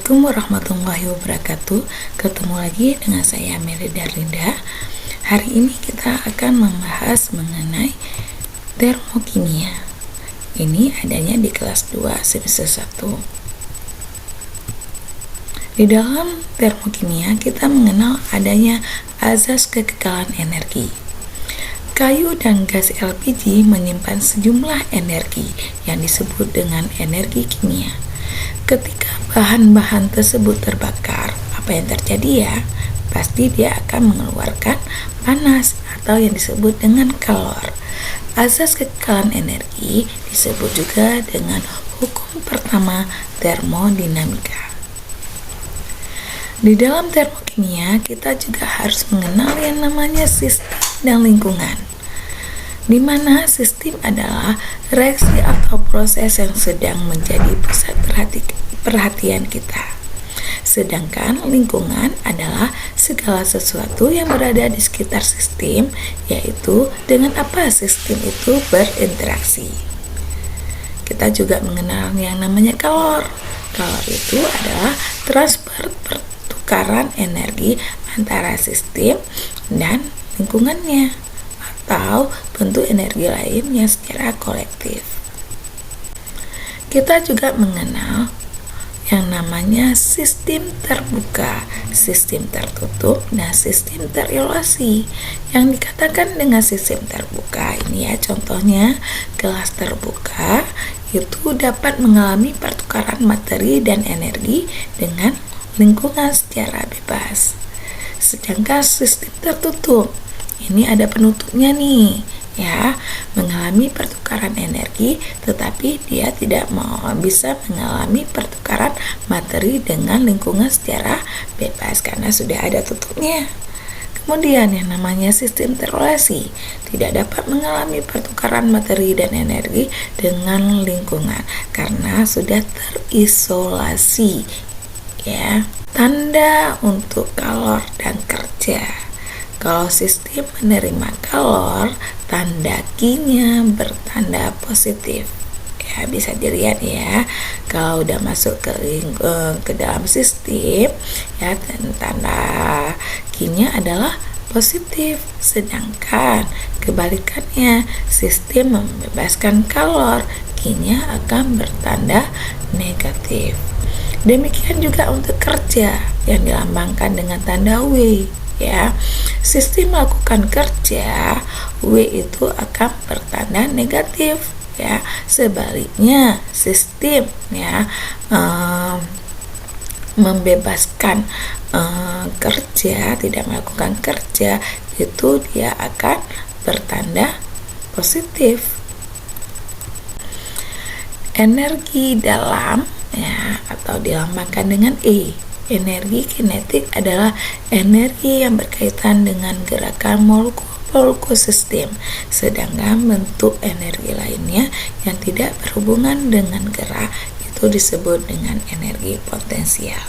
Assalamualaikum warahmatullahi wabarakatuh. Ketemu lagi dengan saya Meli Darlinda. Hari ini kita akan membahas mengenai termokimia. Ini adanya di kelas 2 semester 1. Di dalam termokimia kita mengenal adanya azas kekekalan energi. Kayu dan gas LPG menyimpan sejumlah energi yang disebut dengan energi kimia. Ketika bahan-bahan tersebut terbakar, apa yang terjadi ya? Pasti dia akan mengeluarkan panas atau yang disebut dengan kalor. Azas kekekalan energi disebut juga dengan hukum pertama termodinamika. Di dalam termokimia, kita juga harus mengenal yang namanya sistem dan lingkungan, di mana sistem adalah reaksi atau proses yang sedang menjadi pusat perhatian kita. Sedangkan lingkungan adalah segala sesuatu yang berada di sekitar sistem, yaitu dengan apa sistem itu berinteraksi. Kita juga mengenal yang namanya kalor. Kalor itu adalah transfer pertukaran energi antara sistem dan lingkungannya, atau bentuk energi lainnya secara kolektif. Kita juga mengenal yang namanya sistem terbuka, sistem tertutup, dan sistem terisolasi. Yang dikatakan dengan sistem terbuka ini ya, contohnya kelas terbuka itu dapat mengalami pertukaran materi dan energi dengan lingkungan secara bebas. Sedangkan sistem tertutup ini ada penutupnya nih ya, mengalami pertukaran energi tetapi dia tidak bisa mengalami pertukaran materi dengan lingkungan secara bebas karena sudah ada tutupnya. Kemudian yang namanya sistem terisolasi tidak dapat mengalami pertukaran materi dan energi dengan lingkungan karena sudah terisolasi ya. Tanda untuk kalor dan kerja. Kalau sistem menerima kalor, tanda Q-nya bertanda positif. Ya, bisa dilihat ya. Kalau udah masuk ke dalam sistem, ya tanda Q-nya adalah positif. Sedangkan kebalikannya, sistem membebaskan kalor, Q-nya akan bertanda negatif. Demikian juga untuk kerja yang dilambangkan dengan tanda W. Ya, sistem melakukan kerja, W itu akan bertanda negatif ya. Sebaliknya sistem ya membebaskan kerja, tidak melakukan kerja, itu dia akan bertanda positif. Energi dalam ya, atau dilambangkan dengan E. Energi kinetik adalah energi yang berkaitan dengan gerakan molekul sistem, sedangkan bentuk energi lainnya yang tidak berhubungan dengan gerak itu disebut dengan energi potensial.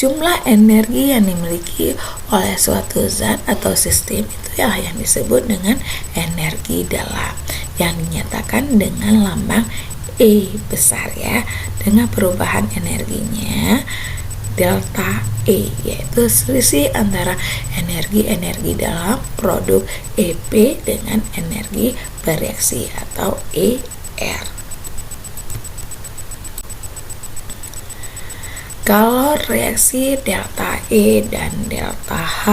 Jumlah energi yang dimiliki oleh suatu zat atau sistem itu yang disebut dengan energi dalam, yang dinyatakan dengan lambang E besar ya, dengan perubahan energinya delta E, yaitu selisih antara energi dalam produk EP dengan energi bereaksi atau ER. Kalau reaksi delta E dan delta H,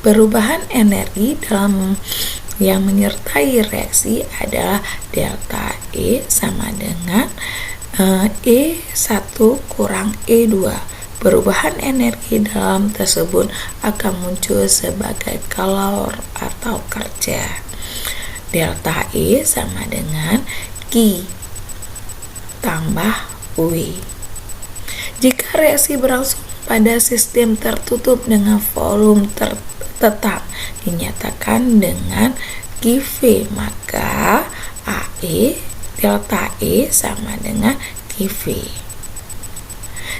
perubahan energi dalam yang menyertai reaksi adalah delta E sama dengan E1 kurang E2. Perubahan energi dalam tersebut akan muncul sebagai kalor atau kerja. Delta E sama dengan Q tambah W. Jika reaksi berlangsung pada sistem tertutup dengan volume tetap dinyatakan dengan QV, maka AE delta E sama dengan QV.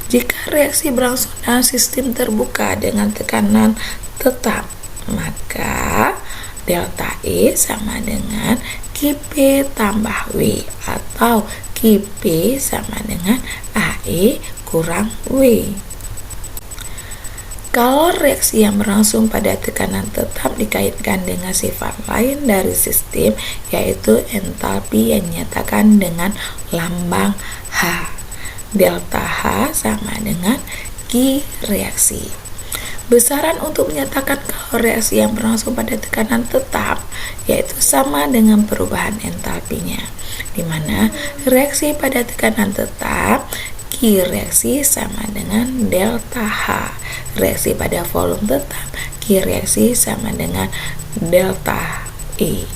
Jika reaksi berlangsung dalam sistem terbuka dengan tekanan tetap, maka delta E sama dengan QP tambah W atau QP sama dengan AE kurang W. Kalau reaksi yang berlangsung pada tekanan tetap dikaitkan dengan sifat lain dari sistem, yaitu entalpi yang dinyatakan dengan lambang H. Delta H sama dengan Q reaksi. Besaran untuk menyatakan kalau reaksi yang berlangsung pada tekanan tetap, yaitu sama dengan perubahan entalpinya, di mana reaksi pada tekanan tetap Q reaksi sama dengan delta H. Reaksi pada volume tetap Q reaksi sama dengan delta E.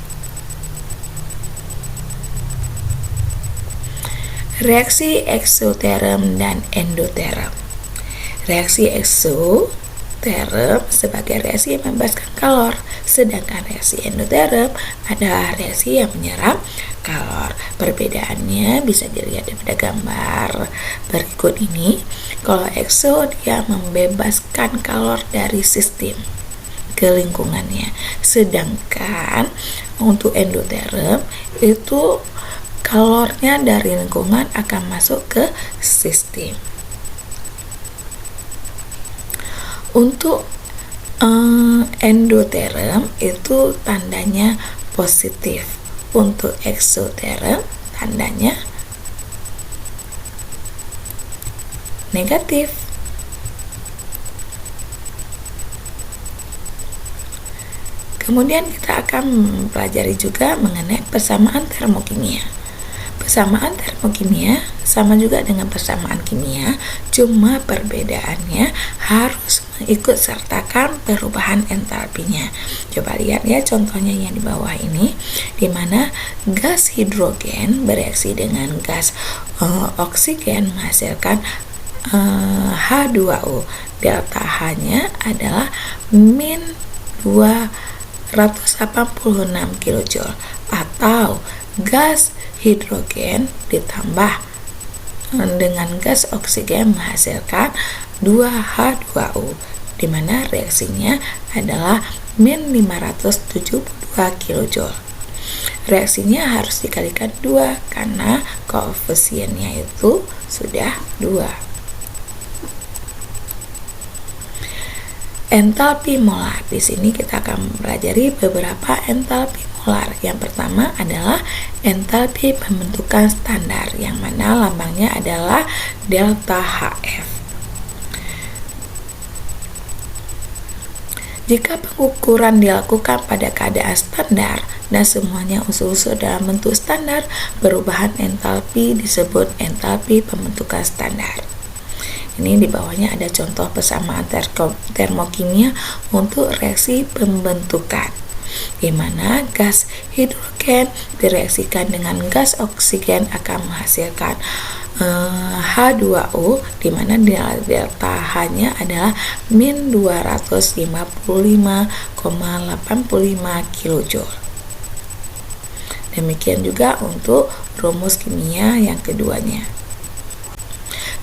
Reaksi eksoterm dan endoterm. Reaksi eksoterm sebagai reaksi yang membebaskan kalor, sedangkan reaksi endoterm adalah reaksi yang menyerap kalor. Perbedaannya bisa dilihat pada gambar berikut ini. Kalau ekso dia membebaskan kalor dari sistem ke lingkungannya, sedangkan untuk endoterm itu kalornya dari lingkungan akan masuk ke sistem. Untuk endoterm itu tandanya positif. Untuk eksoterm tandanya negatif. Kemudian kita akan mempelajari juga mengenai persamaan termokimia. Persamaan termokimia sama juga dengan persamaan kimia, cuma perbedaannya harus mengikut sertakan perubahan entalpinya. Coba lihat ya contohnya yang di bawah ini, di mana gas hidrogen bereaksi dengan gas oksigen menghasilkan H2O. Delta H-nya adalah min 286 kJ, atau gas hidrogen ditambah dengan gas oksigen menghasilkan 2H2O, di mana reaksinya adalah min 572 kJ. Reaksinya harus dikalikan 2 karena koefisiennya itu sudah 2. Entalpi molar. Di sini kita akan mempelajari beberapa entalpi molar. Yang pertama adalah entalpi pembentukan standar, yang mana lambangnya adalah delta HF. Jika pengukuran dilakukan pada keadaan standar dan semuanya unsur-unsur dalam bentuk standar, perubahan entalpi disebut entalpi pembentukan standar. Ini di bawahnya ada contoh persamaan termokimia untuk reaksi pembentukan, di mana gas hidrogen direaksikan dengan gas oksigen akan menghasilkan H2O, di mana delta H-nya adalah min 255,85 kJ. Demikian juga untuk rumus kimia yang keduanya.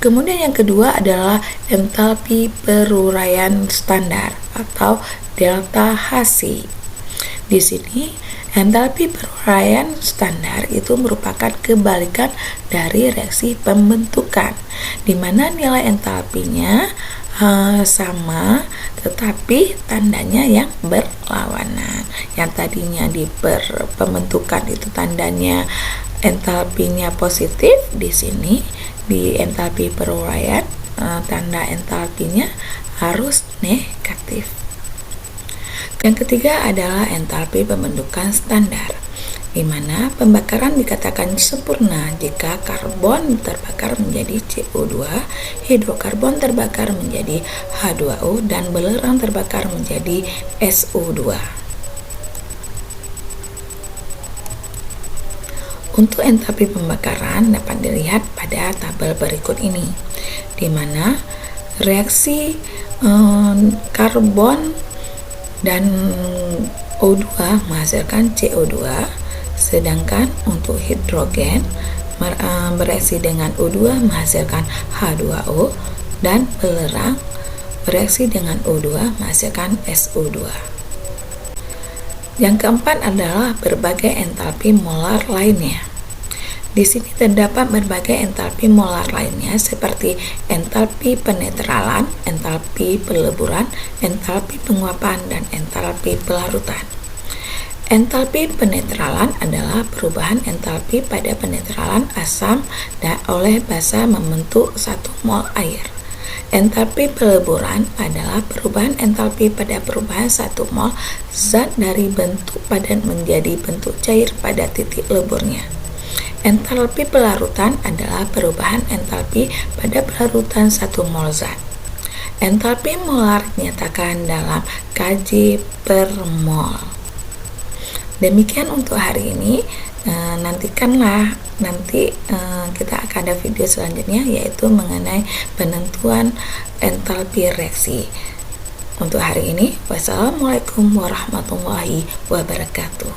Kemudian yang kedua adalah entalpi peruraian standar atau delta Hc. Di sini entalpi peruraian standar itu merupakan kebalikan dari reaksi pembentukan, di mana nilai entalpinya sama tetapi tandanya yang berlawanan. Yang tadinya di pembentukan itu tandanya entalpinya positif, di sini di entalpi peruraian tanda entalpinya harus negatif. Yang ketiga adalah entalpi pembentukan standar, di mana pembakaran dikatakan sempurna jika karbon terbakar menjadi CO2, hidrokarbon terbakar menjadi H2O, dan belerang terbakar menjadi SO2. Untuk entalpi pembakaran dapat dilihat pada tabel berikut ini, di mana reaksi karbon dan O2 menghasilkan CO2, sedangkan untuk hidrogen bereaksi dengan O2 menghasilkan H2O, dan belerang bereaksi dengan O2 menghasilkan SO2. Yang keempat adalah berbagai entalpi molar lainnya. Di sini terdapat berbagai entalpi molar lainnya seperti entalpi penetralan, entalpi peleburan, entalpi penguapan, dan entalpi pelarutan. Entalpi penetralan adalah perubahan entalpi pada penetralan asam dan oleh basa membentuk 1 mol air. Entalpi peleburan adalah perubahan entalpi pada perubahan 1 mol zat dari bentuk padat menjadi bentuk cair pada titik leburnya. Entalpi pelarutan adalah perubahan entalpi pada pelarutan 1 mol zat. Entalpi molar dinyatakan dalam kJ per mol. Demikian untuk hari ini. Nantikanlah nanti kita akan ada video selanjutnya, yaitu mengenai penentuan entalpi reaksi. Untuk hari ini, wassalamualaikum warahmatullahi wabarakatuh.